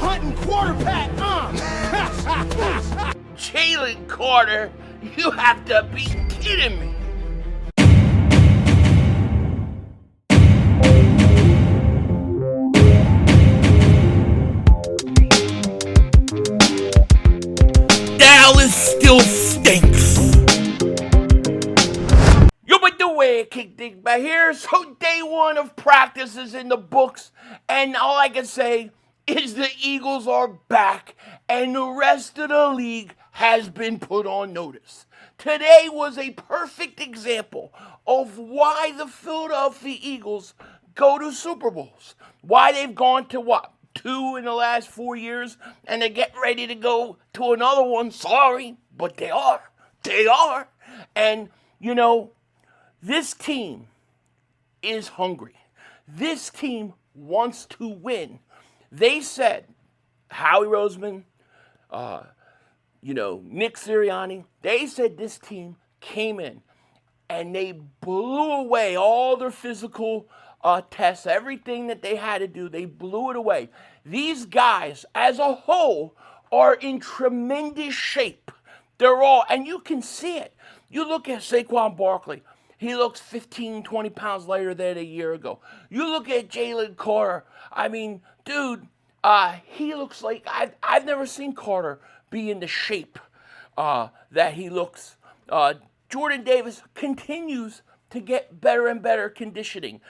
hunting quarterback, Jalen Carter, you have to be kidding me. Dallas still stinks. Yo, but the way I kick things back here, so day one of practice is in the books, and all I can say is the Eagles are back, and the rest of the league has been put on notice. Today was a perfect example of why the Philadelphia Eagles go to Super Bowls. Why they've gone to what? 2 in the last 4 years, and they get ready to go to another one. Sorry, but they are. They are. And, you know, this team is hungry. This team wants to win. They said, Howie Roseman, Nick Sirianni, they said this team came in and they blew away all their physical tests, everything that they had to do, they blew it away. These guys, as a whole, are in tremendous shape. They're all, and you can see it. You look at Saquon Barkley. He looks 15, 20 pounds lighter than a year ago. You look at Jalen Carter. I mean, dude, he looks like, I've never seen Carter be in the shape that he looks. Jordan Davis continues to get better and better conditioning.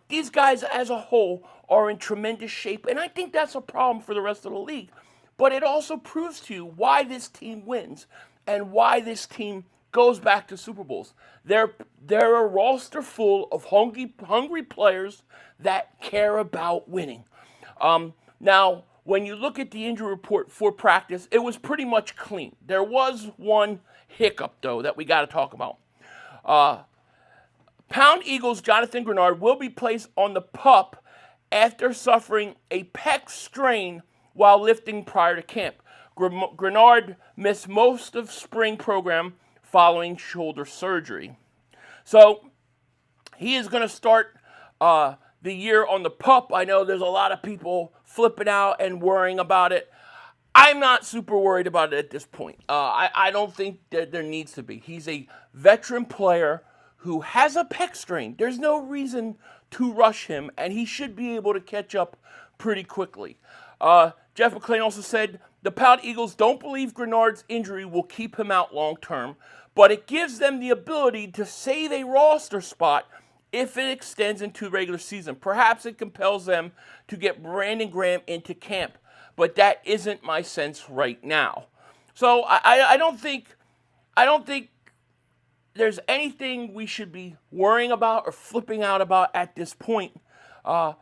These guys as a whole are in tremendous shape, and I think that's a problem for the rest of the league. But it also proves to you why this team wins and why this team goes back to Super Bowls. They're a roster full of hungry players that care about winning. Now, when you look at the injury report for practice, it was pretty much clean. There was one hiccup, though, that we got to talk about. Pound Eagles Jonathan Greenard will be placed on the PUP after suffering a pec strain while lifting prior to camp. Greenard missed most of spring program following shoulder surgery. So he is going to start the year on the PUP. I know there's a lot of people flipping out and worrying about it. I'm not super worried about it at this point. I don't think that there needs to be. He's a veteran player who has a pec strain. There's no reason to rush him, and he should be able to catch up pretty quickly. Jeff McClain also said, the Pound Eagles don't believe Greenard's injury will keep him out long term, but it gives them the ability to save a roster spot if it extends into regular season. Perhaps it compels them to get Brandon Graham into camp, but that isn't my sense right now. So I don't think there's anything we should be worrying about or flipping out about at this point. I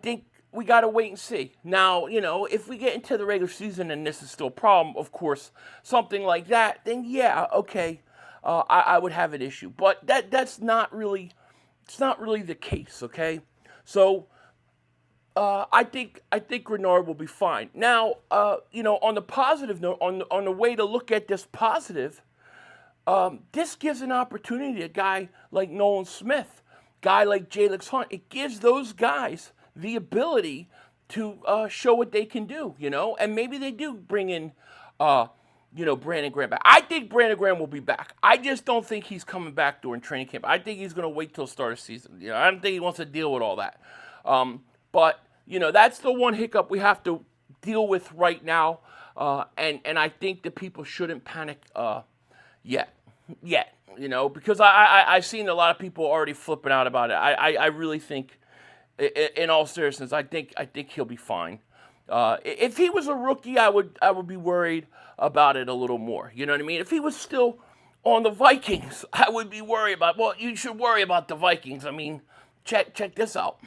think we got to wait and see. Now, if we get into the regular season and this is still a problem, of course, something like that, then yeah, okay, I would have an issue. But that's not really, it's not really the case, okay? So I think Greenard will be fine. Now, on the positive note, on the way to look at this positive, this gives an opportunity to a guy like Nolan Smith, guy like Jalyx Hunt. It gives those guys the ability to show what they can do, and maybe they do bring in, Brandon Graham back. I think Brandon Graham will be back. I just don't think he's coming back during training camp. I think he's going to wait till start of season. I don't think he wants to deal with all that. But that's the one hiccup we have to deal with right now, and I think that people shouldn't panic yet, because I've seen a lot of people already flipping out about it. I really think, in all seriousness, I think he'll be fine. If he was a rookie, I would be worried about it a little more. You know what I mean? If he was still on the Vikings, I would be worried about. Well, you should worry about the Vikings. I mean, check this out.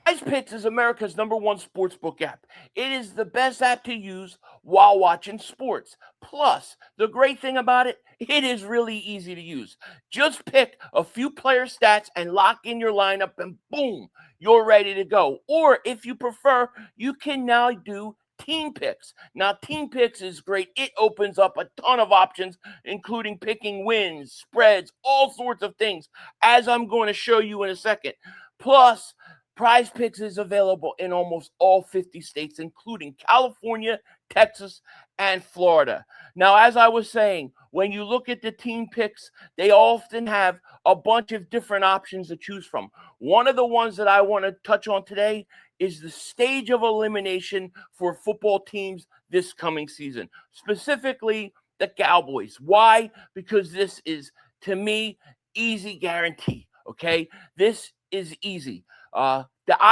PrizePicks is America's #1 sportsbook app. It is the best app to use while watching sports. Plus, the great thing about it, it is really easy to use. Just pick a few player stats and lock in your lineup, and boom, you're ready to go. Or if you prefer, you can now do team picks. Now, team picks is great. It opens up a ton of options, including picking wins, spreads, all sorts of things, as I'm going to show you in a second. Plus, Prize Picks is available in almost all 50 states, including California, Texas, and Florida. Now, as I was saying, when you look at the team picks, they often have a bunch of different options to choose from. One of the ones that I want to touch on today is the stage of elimination for football teams this coming season, specifically the Cowboys. Why? Because this is, to me, easy guarantee, okay? This is easy. I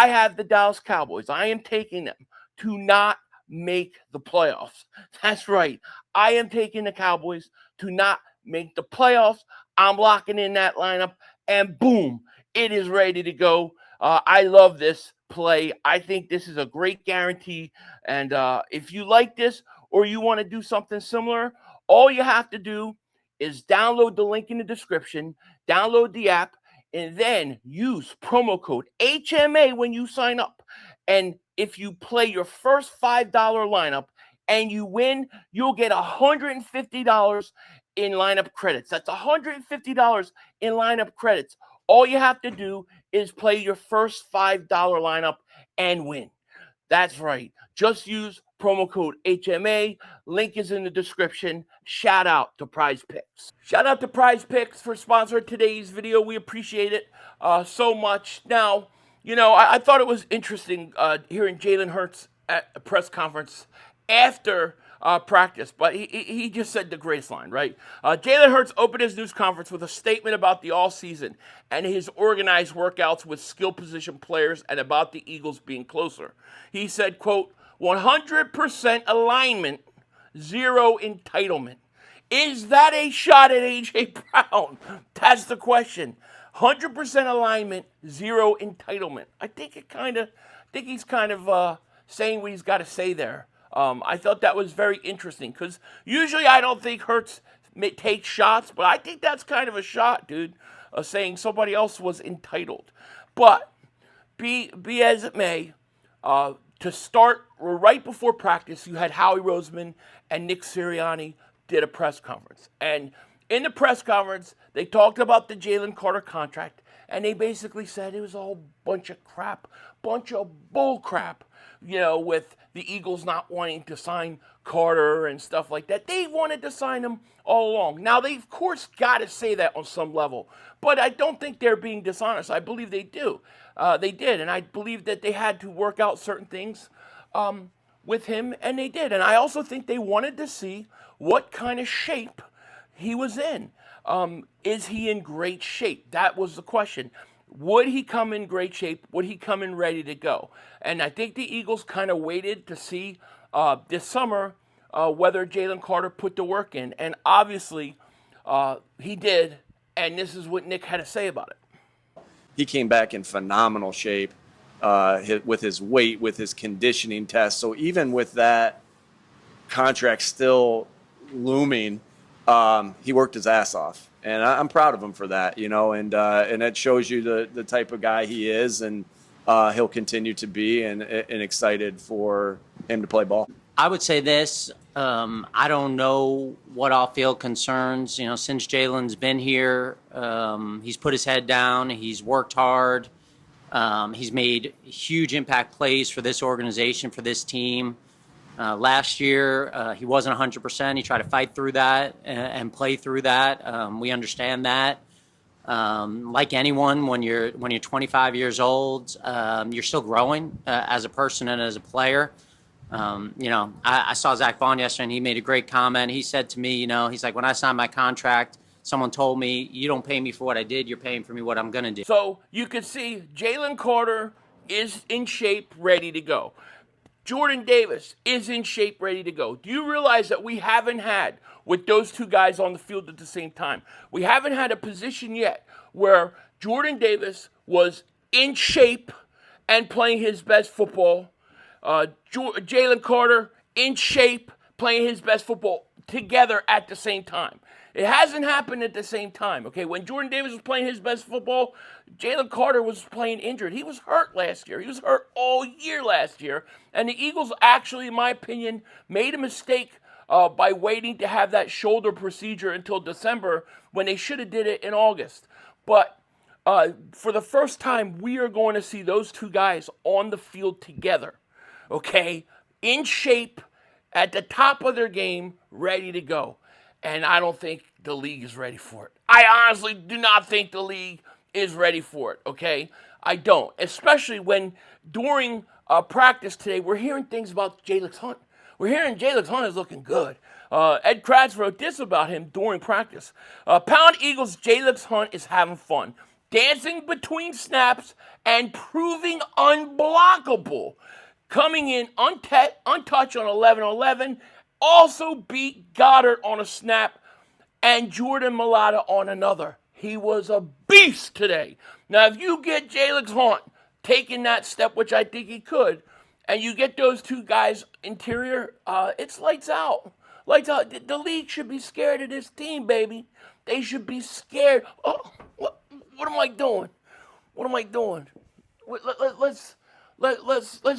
have the Dallas Cowboys. I am taking them to not make the playoffs. That's right. I am taking the Cowboys to not make the playoffs. I'm locking in that lineup, and boom, it is ready to go. I love this play. I think this is a great guarantee. And if you like this or you want to do something similar, all you have to do is download the link in the description, download the app, and then use promo code HMA when you sign up. And if you play your first $5 lineup and you win, you'll get $150 in lineup credits. That's $150 in lineup credits. All you have to do is play your first $5 lineup and win. That's right. Just use promo code HMA. Link is in the description. Shout out to Prize Picks. Shout out to Prize Picks for sponsoring today's video. We appreciate it so much. Now, I thought it was interesting hearing Jalen Hurts at a press conference after practice, but he just said the greatest line, right? Jalen Hurts opened his news conference with a statement about the all-season and his organized workouts with skill position players and about the Eagles being closer. He said, quote, 100% alignment, 0 entitlement. Is that a shot at A.J. Brown? That's the question. 100% alignment, 0 entitlement. I think he's kind of saying what he's got to say there. I thought that was very interesting because usually I don't think Hurts takes shots, but I think that's kind of a shot, dude, saying somebody else was entitled. But be as it may, to start right before practice, you had Howie Roseman and Nick Sirianni did a press conference. And in the press conference, they talked about the Jalen Carter contract, and they basically said it was a whole bunch of crap, bunch of bull crap, with the Eagles not wanting to sign Carter and stuff like that. They wanted to sign him all along. Now, they, of course, got to say that on some level, but I don't think they're being dishonest. I believe they do. They did, and I believe that they had to work out certain things with him, and they did. And I also think they wanted to see what kind of shape he was in. Is he in great shape? That was the question. Would he come in great shape? Would he come in ready to go? And I think the Eagles kind of waited to see this summer whether Jalen Carter put the work in. And obviously, he did. And this is what Nick had to say about it. He came back in phenomenal shape with his weight, with his conditioning test. So even with that contract still looming, he worked his ass off. And I'm proud of him for that, and it shows you the type of guy he is, and he'll continue to be, and excited for him to play ball. I would say this, I don't know what off-field concerns, since Jalen's been here, he's put his head down, he's worked hard, he's made huge impact plays for this organization, for this team. Last year, he wasn't 100%. He tried to fight through that and play through that. We understand that. Like anyone, when you're 25 years old, you're still growing as a person and as a player. I saw Zach Vaughn yesterday, and he made a great comment. He said to me, he's like, when I signed my contract, someone told me, you don't pay me for what I did, you're paying for me what I'm going to do. So you can see Jalen Carter is in shape, ready to go. Jordan Davis is in shape, ready to go. Do you realize that we haven't had, with those two guys on the field at the same time, we haven't had a position yet where Jordan Davis was in shape and playing his best football. Jalen Carter in shape, playing his best football together at the same time. It hasn't happened at the same time, okay? When Jordan Davis was playing his best football, Jalen Carter was playing injured. He was hurt last year. He was hurt all year last year. And the Eagles actually, in my opinion, made a mistake by waiting to have that shoulder procedure until December when they should have did it in August. But For the first time, we are going to see those two guys on the field together, okay? In shape, at the top of their game, ready to go. And I don't think the league is ready for it. I honestly do not think the league is ready for it, okay? I don't. Especially when during practice today, we're hearing things about Jalyx Hunt. We're hearing Jalyx Hunt is looking good. Ed Kratz wrote this about him during practice. Pound Eagles' Jalyx Hunt is having fun, dancing between snaps and proving unblockable. Coming in untouched on 11-11, also beat Goddard on a snap and Jordan Mailata on another. He was a beast today. Now, if you get Jalyx Hunt taking that step, which I think he could, and you get those two guys interior, it's lights out. Lights out. The league should be scared of this team, baby. They should be scared. Oh, what am I doing? What am I doing? Let's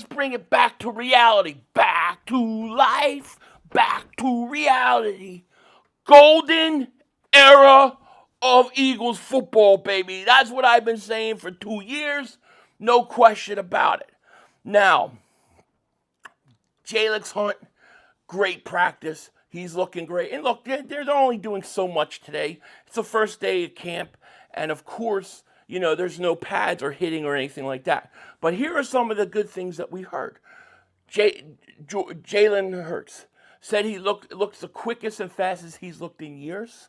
bring it back to reality. Back to life. Back to reality. Golden era of Eagles football, baby. That's what I've been saying for 2 years. No question about it. Now, Jalyx Hunt, great practice. He's looking great. And look, they're only doing so much today. It's the first day of camp. And of course, there's no pads or hitting or anything like that. But here are some of the good things that we heard. Jalen Hurts said he looks the quickest and fastest he's looked in years.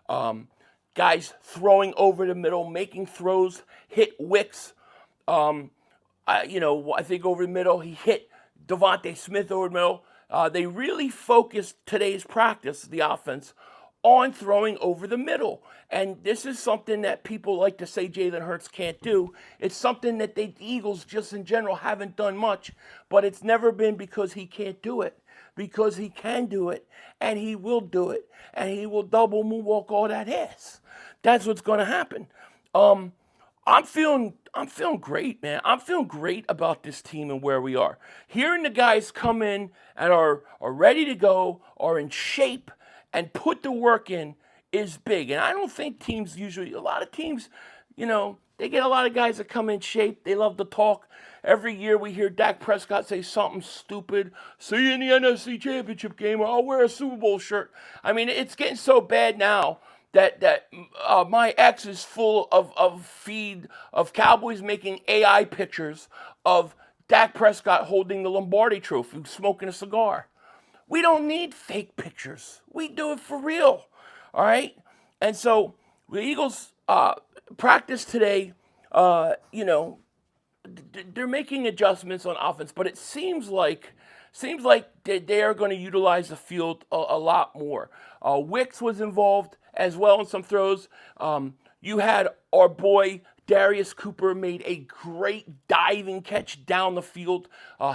Guys throwing over the middle, making throws, hit WICKS. I think over the middle, he hit Devontae Smith over the middle. They really focused today's practice, the offense, on throwing over the middle. And this is something that people like to say Jalen Hurts can't do. It's something that the Eagles just in general haven't done much, but it's never been because he can't do it. Because he can do it, and he will do it, and he will double moonwalk all that ass. That's what's going to happen. I'm feeling great, man. I'm feeling great about this team and where we are. Hearing the guys come in and are ready to go, are in shape, and put the work in is big. And I don't think teams usually, a lot of teams, they get a lot of guys that come in shape. They love to talk. Every year we hear Dak Prescott say something stupid. See you in the NFC Championship game, or I'll wear a Super Bowl shirt. I mean, it's getting so bad now that my ex is full of feed of Cowboys making AI pictures of Dak Prescott holding the Lombardi Trophy, smoking a cigar. We don't need fake pictures. We do it for real, all right? And so the Eagles practice today, they're making adjustments on offense, but it seems like they are going to utilize the field a lot more. WICKS was involved as well in some throws. You had our boy Darius Cooper made a great diving catch down the field.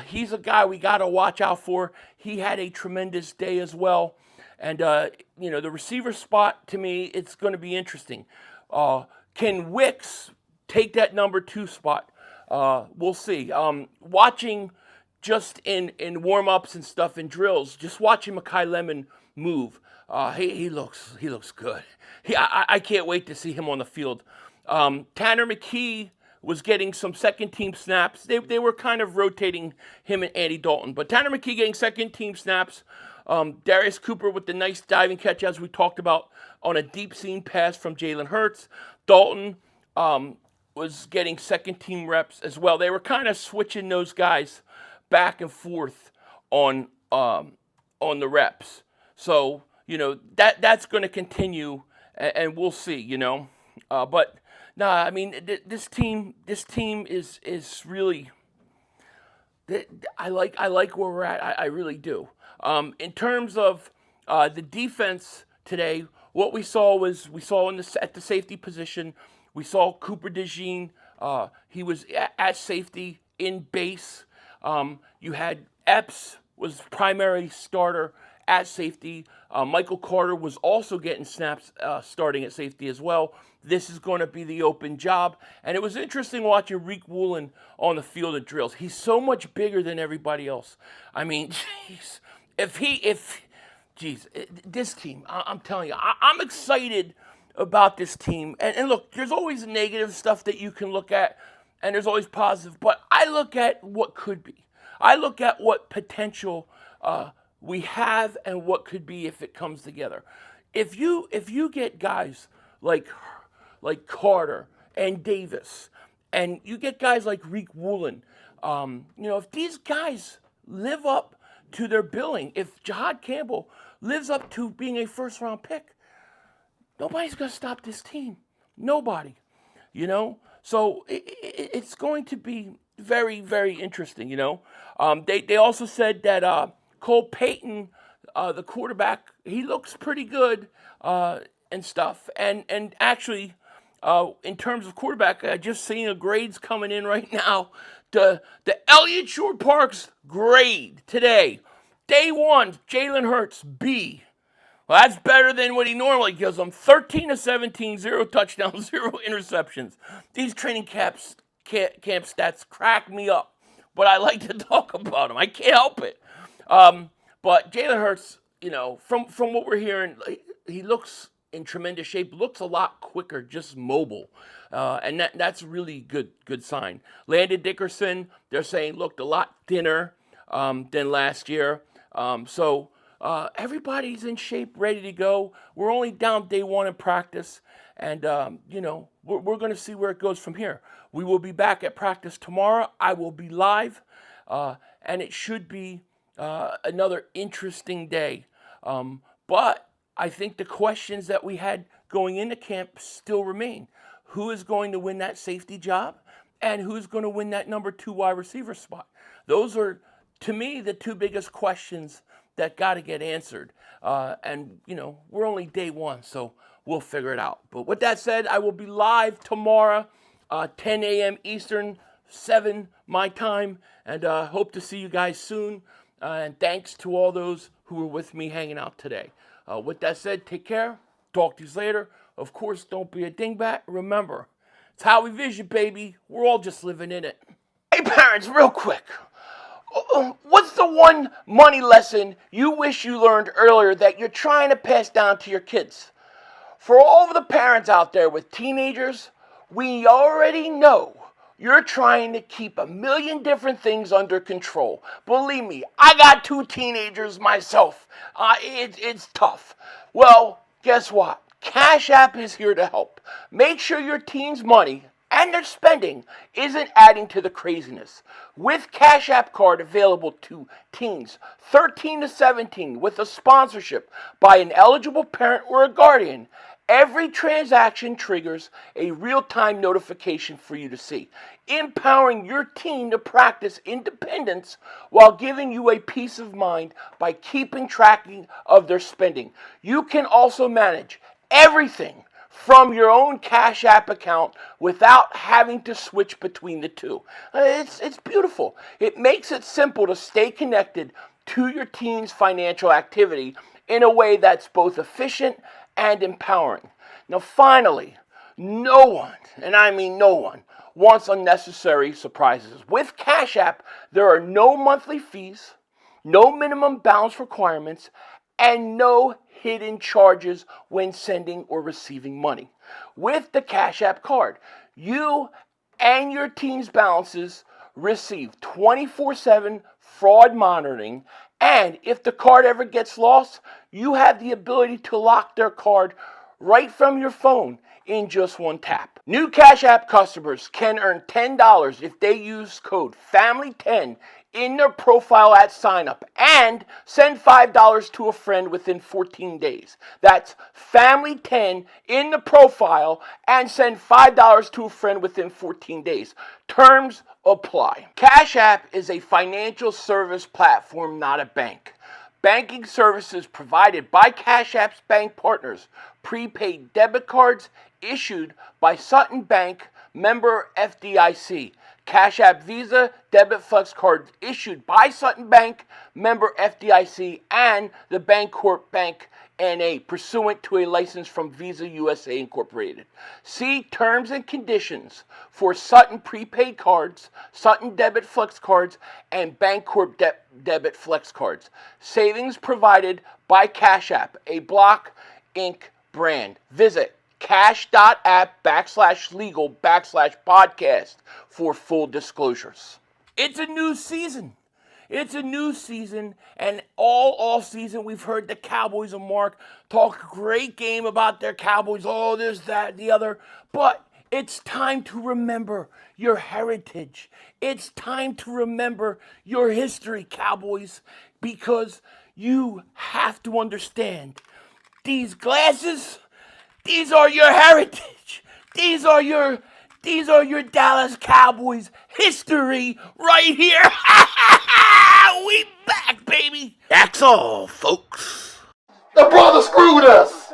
He's a guy we got to watch out for. He had a tremendous day as well. And, the receiver spot, to me, it's going to be interesting. Can WICKS take that number 2 spot? We'll see. Watching just in warm-ups and stuff and drills, just watching Mekhi Lemon move, he looks good. I can't wait to see him on the field. Tanner McKee was getting some second-team snaps. They were kind of rotating him and Andy Dalton, but Tanner McKee getting second-team snaps. Darius Cooper with the nice diving catch, as we talked about, on a deep seam pass from Jalen Hurts. Dalton was getting second-team reps as well. They were kind of switching those guys back and forth on the reps. So, that's going to continue, and we'll see, But, I mean, this team is really, I like where we're at. I really do. In terms of the defense today, what we saw at the safety position, we saw Cooper DeJean. He was at safety in base. You had Epps was primary starter at safety. Michael Carter was also getting snaps starting at safety as well. This is going to be the open job. And it was interesting watching Reek Woolen on the field of drills. He's so much bigger than everybody else. I mean, jeez. This team, I'm telling you, I'm excited about this team, and look, there's always negative stuff that you can look at, and there's always positive, but I look at what could be. I look at what potential we have and what could be if it comes together. If you get guys like Carter and Davis, and you get guys like Reek Woolen, if these guys live up to their billing, if Jahad Campbell lives up to being a first-round pick, nobody's going to stop this team. Nobody, So it's going to be very, very interesting, They also said that Cole Payton, the quarterback, he looks pretty good and stuff. And actually, in terms of quarterback, I just seeing a grades coming in right now. The Elliott Shore Parks grade today, day 1, Jalen Hurts, B. Well, that's better than what he normally gives them. 13 of 17, 0 touchdowns, 0 interceptions. These training camp stats crack me up, but I like to talk about them. I can't help it. But Jalen Hurts, from what we're hearing, he looks in tremendous shape, looks a lot quicker, just mobile. And that's really good sign. Landon Dickerson, they're saying, looked a lot thinner than last year. So everybody's in shape, ready to go. We're only down day 1 in practice. And, we're going to see where it goes from here. We will be back at practice tomorrow. I will be live. And it should be another interesting day. But I think the questions that we had going into camp still remain. Who is going to win that safety job? And who's going to win that number 2 wide receiver spot? Those are, to me, the 2 biggest questions that got to get answered. And, we're only day 1, so we'll figure it out. But with that said, I will be live tomorrow, 10 a.m. Eastern, 7 my time, and hope to see you guys soon. And thanks to all those who were with me hanging out today. With that said, take care. Talk to you later. Of course, don't be a dingbat. Remember, it's Howie Vision, baby. We're all just living in it. Hey, parents, real quick. What's the one money lesson you wish you learned earlier that you're trying to pass down to your kids? For all of the parents out there with teenagers, we already know you're trying to keep a million different things under control. Believe me, I got 2 teenagers myself. It's tough. Well, guess what? CashApp is here to help. Make sure your teen's money and their spending isn't adding to the craziness. With CashApp card available to teens 13 to 17 with a sponsorship by an eligible parent or a guardian, every transaction triggers a real-time notification for you to see, empowering your teen to practice independence while giving you a peace of mind by keeping track of their spending. You can also manage everything from your own Cash App account without having to switch between the 2. It's beautiful. It makes it simple to stay connected to your teen's financial activity in a way that's both efficient and empowering. Now, finally, no one, and I mean no one, wants unnecessary surprises. With Cash App, there are no monthly fees, no minimum balance requirements, and no hidden charges when sending or receiving money. With the Cash App card, you and your teen's balances receive 24/7 fraud monitoring, and if the card ever gets lost, you have the ability to lock their card right from your phone in just 1 tap. New Cash App customers can earn $10 if they use code FAMILY10 in their profile at sign-up and send $5 to a friend within 14 days. That's FAMILY10 in the profile and send $5 to a friend within 14 days. Terms apply. Cash App is a financial service platform, not a bank. Banking services provided by Cash App's bank partners. Prepaid debit cards issued by Sutton Bank, member FDIC. Cash App Visa debit flex cards issued by Sutton Bank, member FDIC, and the Bancorp Bank N.A. pursuant to a license from Visa USA Incorporated. See terms and conditions for Sutton prepaid cards, Sutton debit flex cards, and Bancorp debit flex cards. Savings provided by Cash App, a Block Inc. brand. Visit cash.app/legal/podcast for full disclosures. It's a new season. It's a new season, and all season we've heard the Cowboys and Mark talk a great game about their Cowboys. Oh, there's that, the other. But it's time to remember your heritage. It's time to remember your history, Cowboys, because you have to understand these glasses, these are your heritage. These are your Dallas Cowboys history right here. We back, baby. That's all, folks. The brother screwed us.